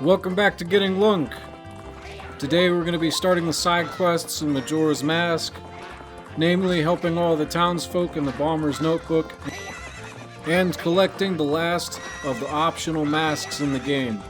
Welcome back to Getting Lunk. Today we're going to be starting the side quests in Majora's Mask, namely helping all the townsfolk in the Bomber's Notebook and collecting the last of the optional masks in the game.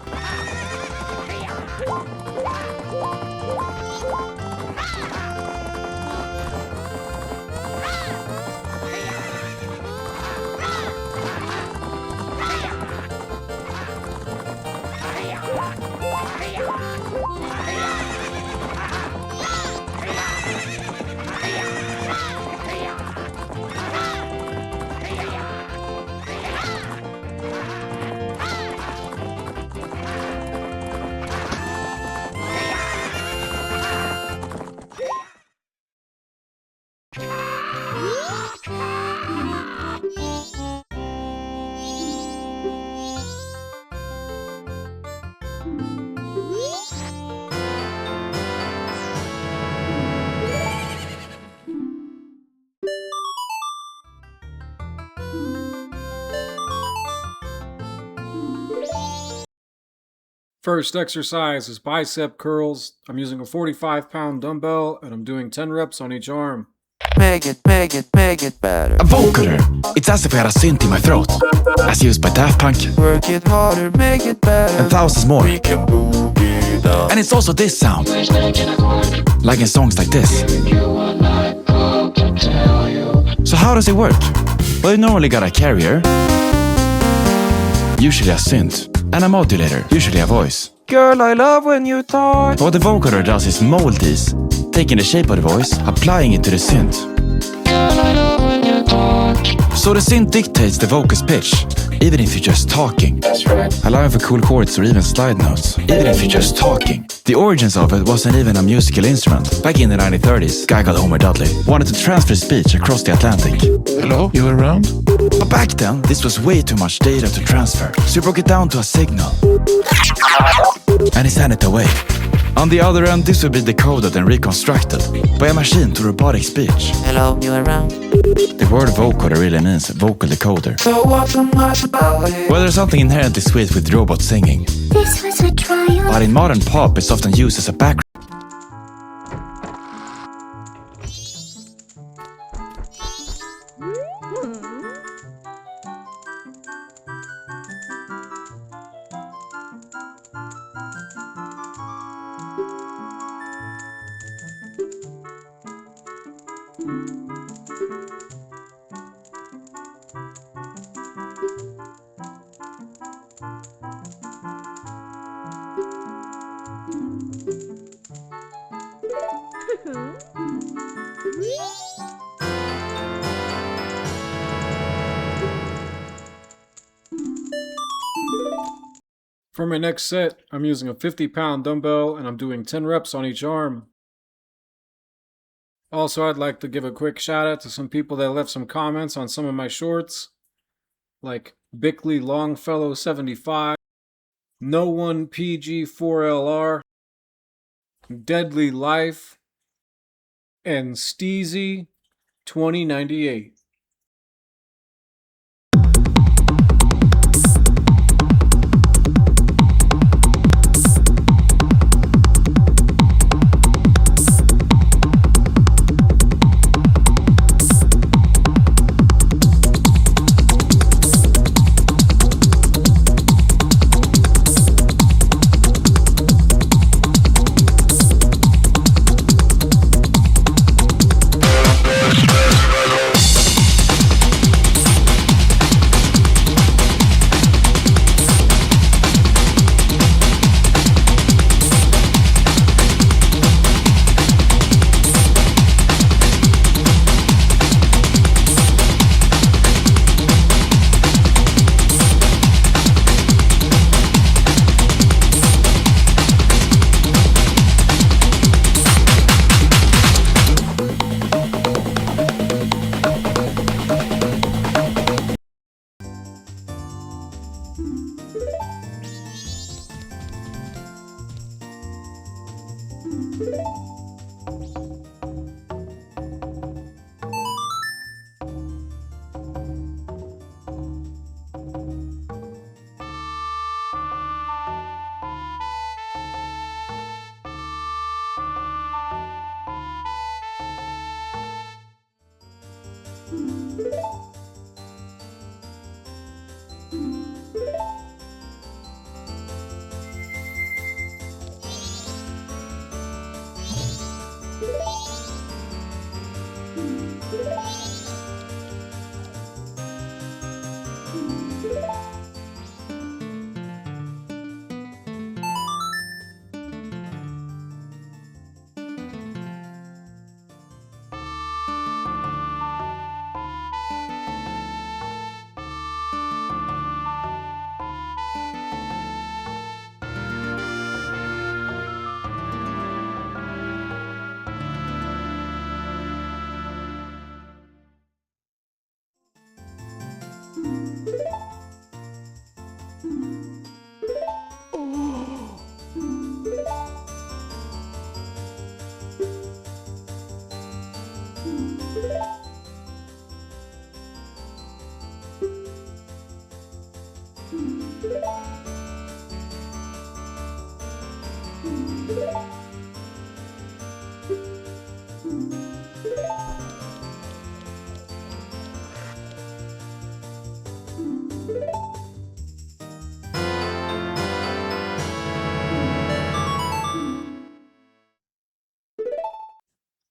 First exercise is bicep curls. I'm using a 45-pound dumbbell and I'm doing 10 reps on each arm. Make it better. A vocoder. It's as if I had a synth in my throat, as used by Daft Punk. Work it harder, make it better. And thousands more. We can boogie down. And it's also this sound, like in songs like this. So how does it work? Well, you normally got a carrier, usually a synth, and a modulator, usually a voice. Girl, I love when you talk. What the vocoder does is mold these, taking the shape of the voice, applying it to the synth. So the synth dictates the vocal's pitch, even if you're just talking. That's right. Allowing for cool chords or even slide notes, even if you're just talking. The origins of it wasn't even a musical instrument. Back in the 1930s, a guy called Homer Dudley wanted to transfer speech across the Atlantic. Hello, you around? But back then, this was way too much data to transfer, so he broke it down to a signal. And he sent it away. On the other end, this would be decoded and reconstructed by a machine to robotic speech. Hello, you around? The word vocoder really means vocal decoder. So what's so much about it? Well, there's something inherently sweet with robot singing. This was a trial. But in modern pop, it's often used as a background. For my next set, I'm using a 50-pound dumbbell and I'm doing 10 reps on each arm. Also, I'd like to give a quick shout out to some people that left some comments on some of my shorts, like Bickley Longfellow 75, No One PG4LR, Deadly Life, and Steezy 2098.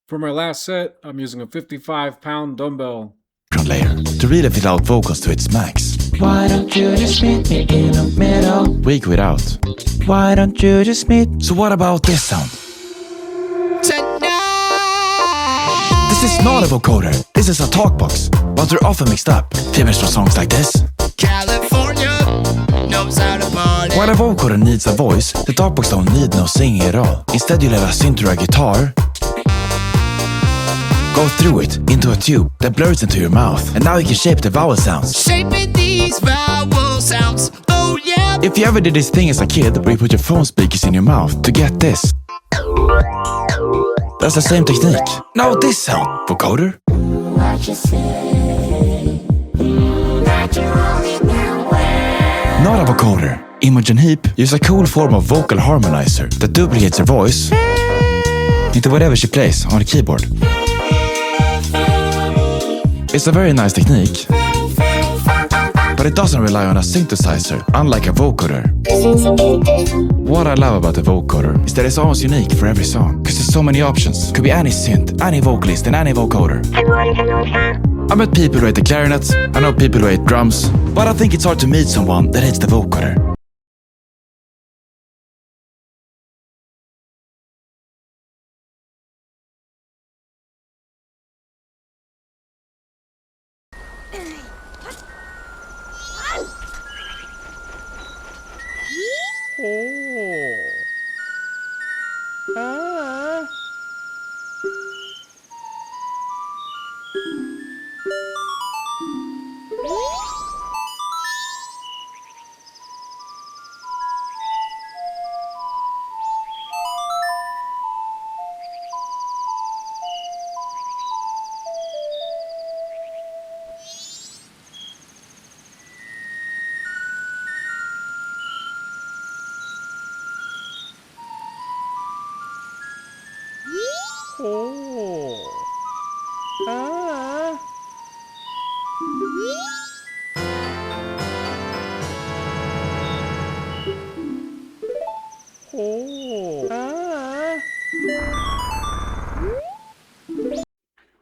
For my last set, I'm using a 55-pound dumbbell. Layer to really fill out vocals to its max. Why don't you just meet me in the middle? Weak without. Why don't you just meet? So what about this sound? This is not a vocoder, this is a talkbox, but they're often mixed up. Famous for songs like this. California knows how to party. While a vocoder needs a voice, the talkbox don't need no singing at all. Instead you let a synth or a guitar go through it into a tube that blurs into your mouth, and now you can shape the vowel sounds. Shaping these vowel sounds, oh yeah. If you ever did this thing as a kid where you put your phone speakers in your mouth to get this, that's the same technique. Now this sound, vocoder. Not a vocoder. Imogen Heap use a cool form of vocal harmonizer that duplicates her voice into whatever she plays on the keyboard. It's a very nice technique, but it doesn't rely on a synthesizer, unlike a vocoder. What I love about the vocoder is that it's almost unique for every song, because there's so many options. Could be any synth, any vocalist, and any vocoder. I met people who hate the clarinet, I know people who hate drums, but I think it's hard to meet someone that hates the vocoder.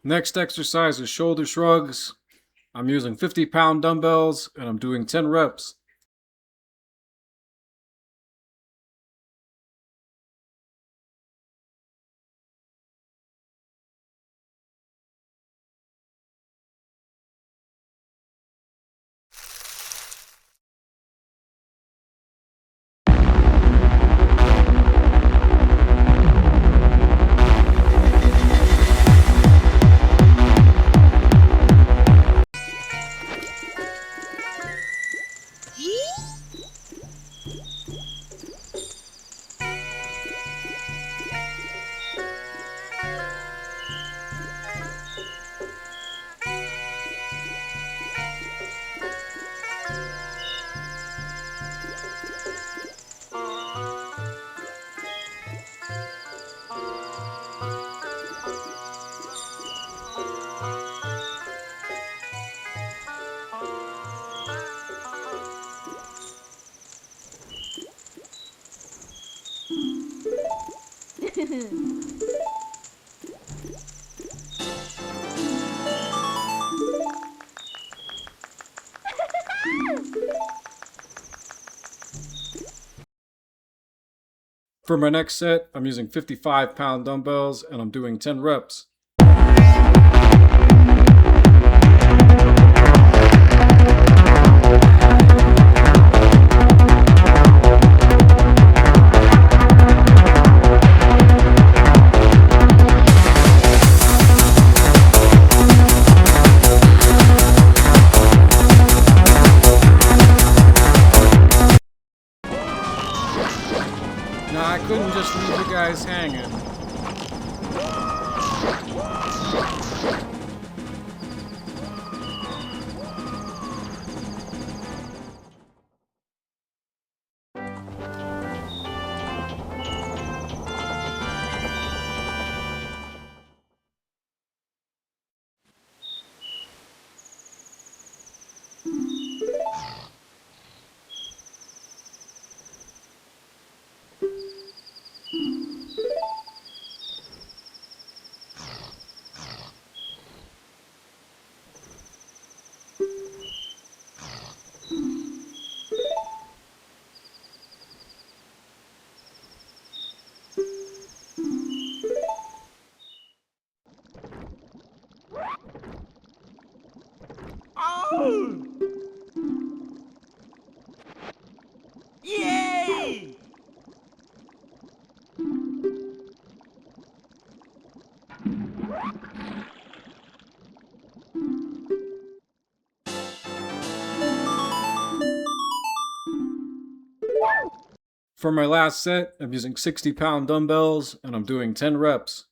Next exercise is shoulder shrugs. I'm using 50-pound dumbbells and I'm doing 10 reps. For my next set, I'm using 55-pound dumbbells and I'm doing 10 reps. Now, I couldn't just leave you guys hanging. Yay! For my last set, I'm using 60-pound dumbbells and I'm doing 10 reps.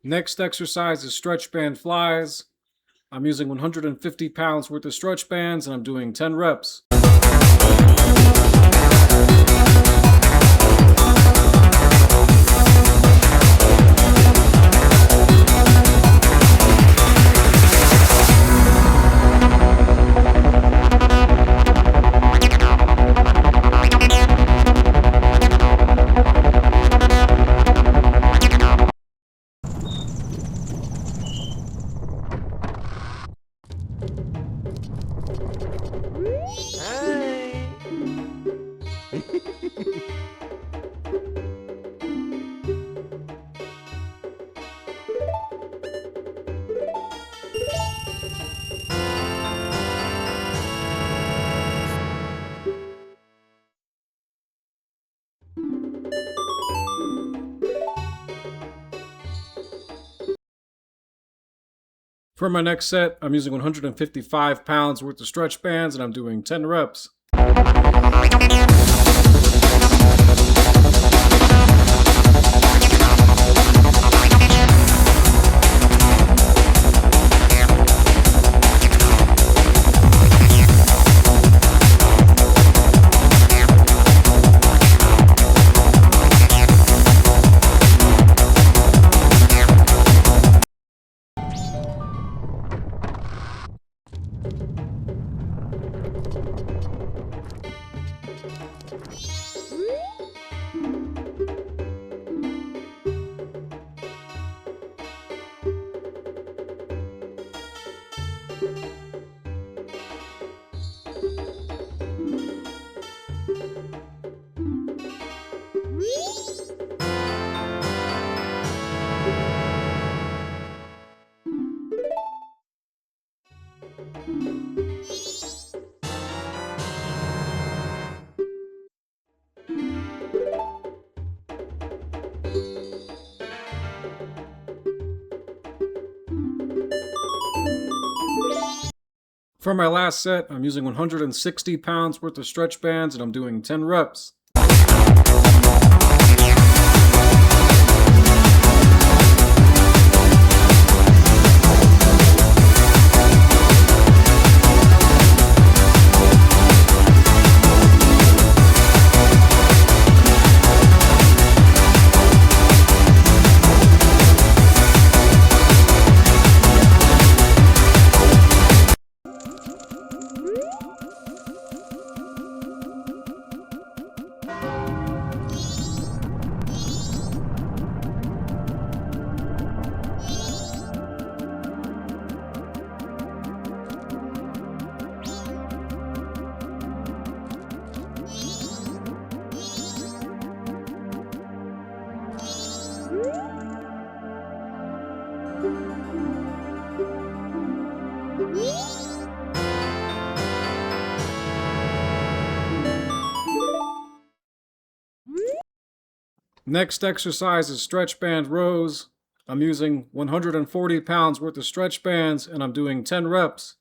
Next exercise is stretch band flies. I'm using 150 pounds worth of stretch bands and I'm doing 10 reps. For my next set, I'm using 155 pounds worth of stretch bands and I'm doing 10 reps. For my last set, I'm using 160 pounds worth of stretch bands and I'm doing 10 reps. Next exercise is stretch band rows. I'm using 140 pounds worth of stretch bands and I'm doing 10 reps.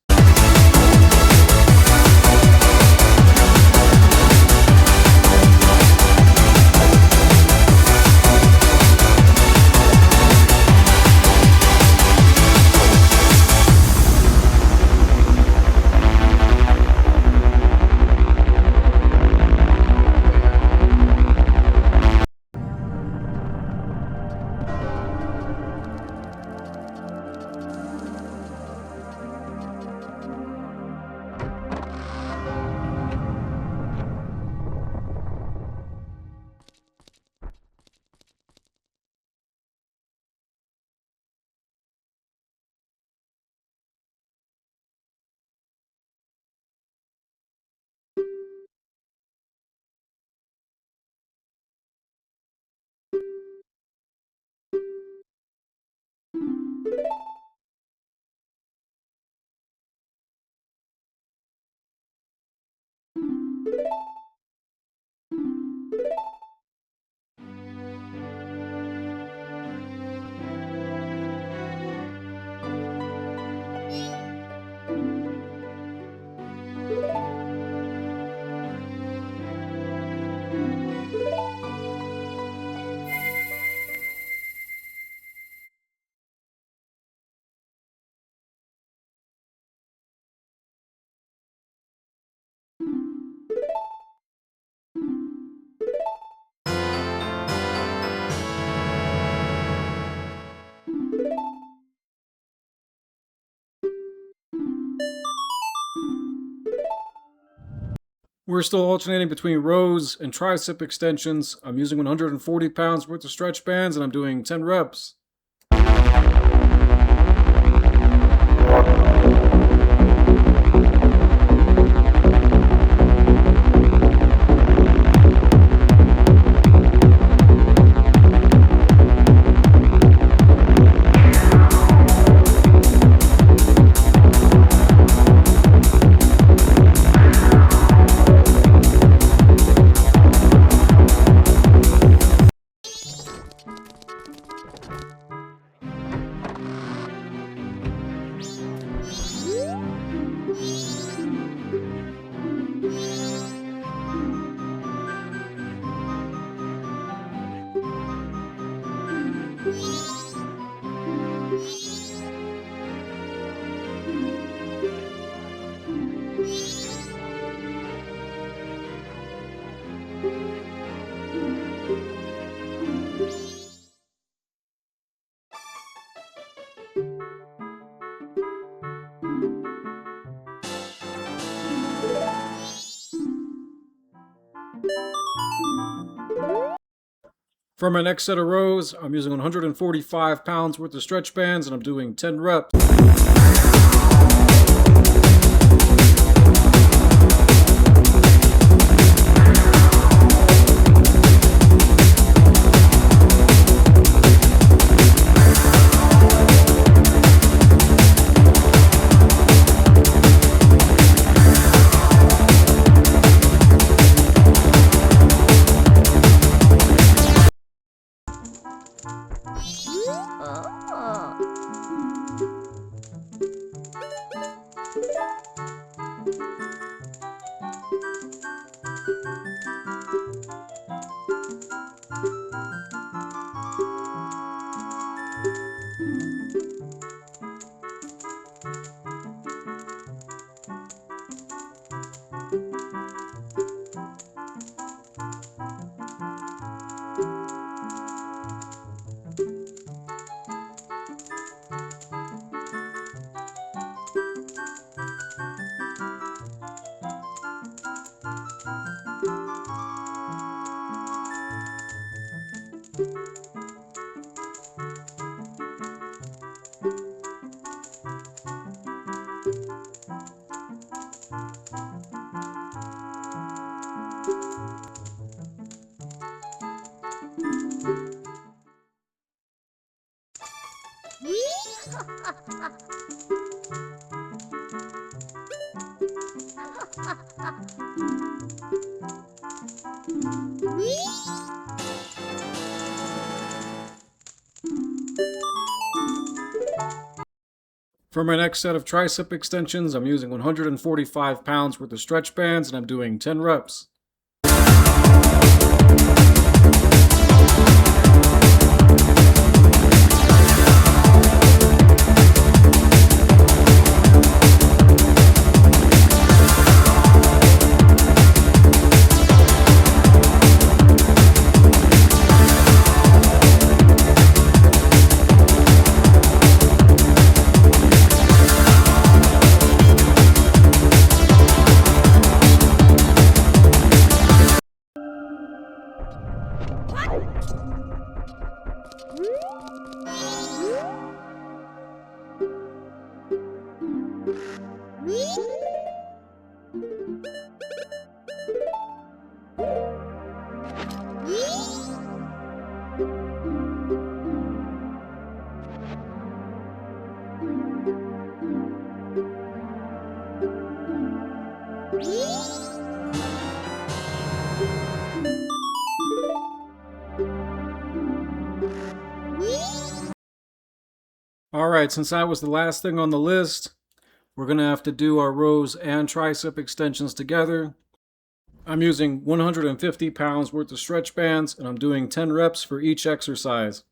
We're still alternating between rows and tricep extensions. I'm using 140 pounds worth of stretch bands and I'm doing 10 reps. For my next set of rows, I'm using 145 pounds worth of stretch bands and I'm doing 10 reps. For my next set of tricep extensions, I'm using 145 pounds worth of stretch bands and I'm doing 10 reps. Alright, since that was the last thing on the list, we're going to have to do our rows and tricep extensions together. I'm using 150 pounds worth of stretch bands and I'm doing 10 reps for each exercise.